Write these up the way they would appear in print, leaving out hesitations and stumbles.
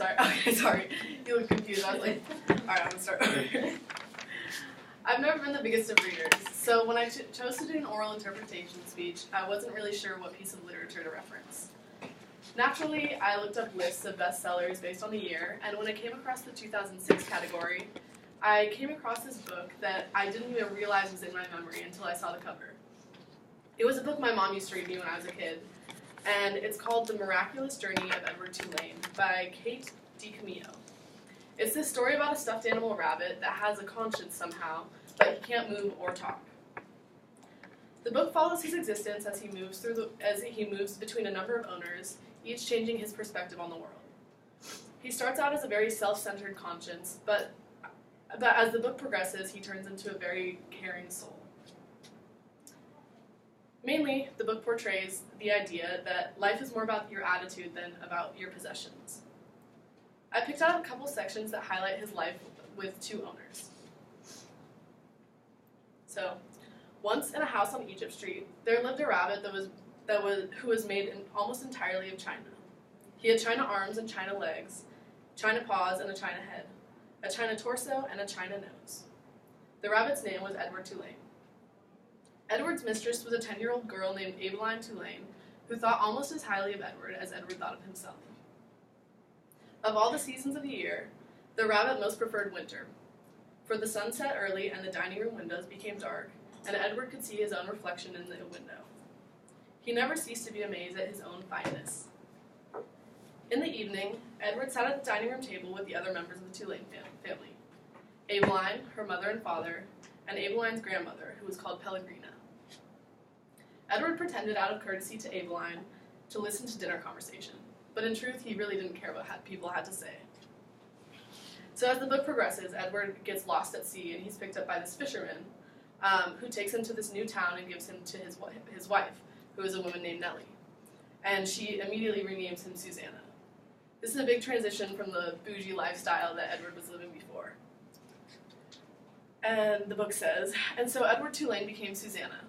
sorry. Okay, sorry. You look confused. I was like, alright, I'm gonna start over. I've never been the biggest of readers, so when I chose to do an oral interpretation speech, I wasn't really sure what piece of literature to reference. Naturally, I looked up lists of bestsellers based on the year, and when I came across the 2006 category, I came across this book that I didn't even realize was in my memory until I saw the cover. It was a book my mom used to read me when I was a kid, and it's called The Miraculous Journey of Edward Tulane by Kate DiCamillo. It's this story about a stuffed animal rabbit that has a conscience somehow, but he can't move or talk. The book follows his existence as he moves between a number of owners, each changing his perspective on the world. He starts out as a very self-centered conscience, but as the book progresses, he turns into a very caring soul. Mainly, the book portrays the idea that life is more about your attitude than about your possessions. I picked out a couple sections that highlight his life with two owners. So, once in a house on Egypt Street, there lived a rabbit who was made almost entirely of china. He had china arms and china legs, china paws and a china head, a china torso and a china nose. The rabbit's name was Edward Tulane. Edward's mistress was a 10-year-old girl named Eveline Tulane, who thought almost as highly of Edward as Edward thought of himself. Of all the seasons of the year, the rabbit most preferred winter, for the sun set early and the dining room windows became dark, and Edward could see his own reflection in the window. He never ceased to be amazed at his own fineness. In the evening, Edward sat at the dining room table with the other members of the Tulane family, Eveline, her mother and father, and Eveline's grandmother, who was called Pellegrina. Edward pretended out of courtesy to Eveline to listen to dinner conversation, but in truth, he really didn't care what people had to say. So as the book progresses, Edward gets lost at sea, and he's picked up by this fisherman, who takes him to this new town and gives him to his wife, who is a woman named Nellie. And she immediately renames him Susanna. This is a big transition from the bougie lifestyle that Edward was living before. And the book says, and so Edward Tulane became Susanna.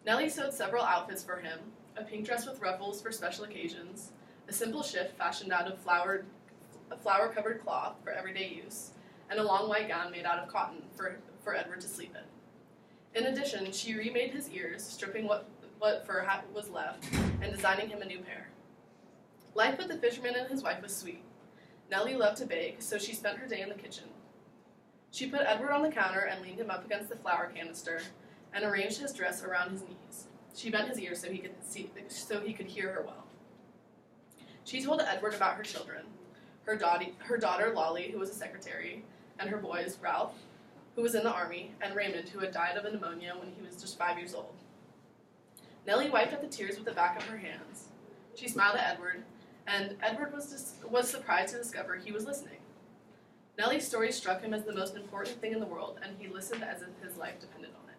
Nellie sewed several outfits for him, a pink dress with ruffles for special occasions, a simple shift fashioned out of flower-covered cloth for everyday use, and a long white gown made out of cotton for Edward to sleep in. In addition, she remade his ears, stripping what fur was left, and designing him a new pair. Life with the fisherman and his wife was sweet. Nellie loved to bake, so she spent her day in the kitchen. She put Edward on the counter and leaned him up against the flour canister, and arranged his dress around his knees. She bent his ears so he could hear her well. She told Edward about her children, her daughter Lolly, who was a secretary, and her boys Ralph, who was in the army, and Raymond, who had died of a pneumonia when he was just 5 years old. Nellie wiped at the tears with the back of her hands. She smiled at Edward, and Edward was surprised to discover he was listening. Nellie's story struck him as the most important thing in the world, and he listened as if his life depended on it.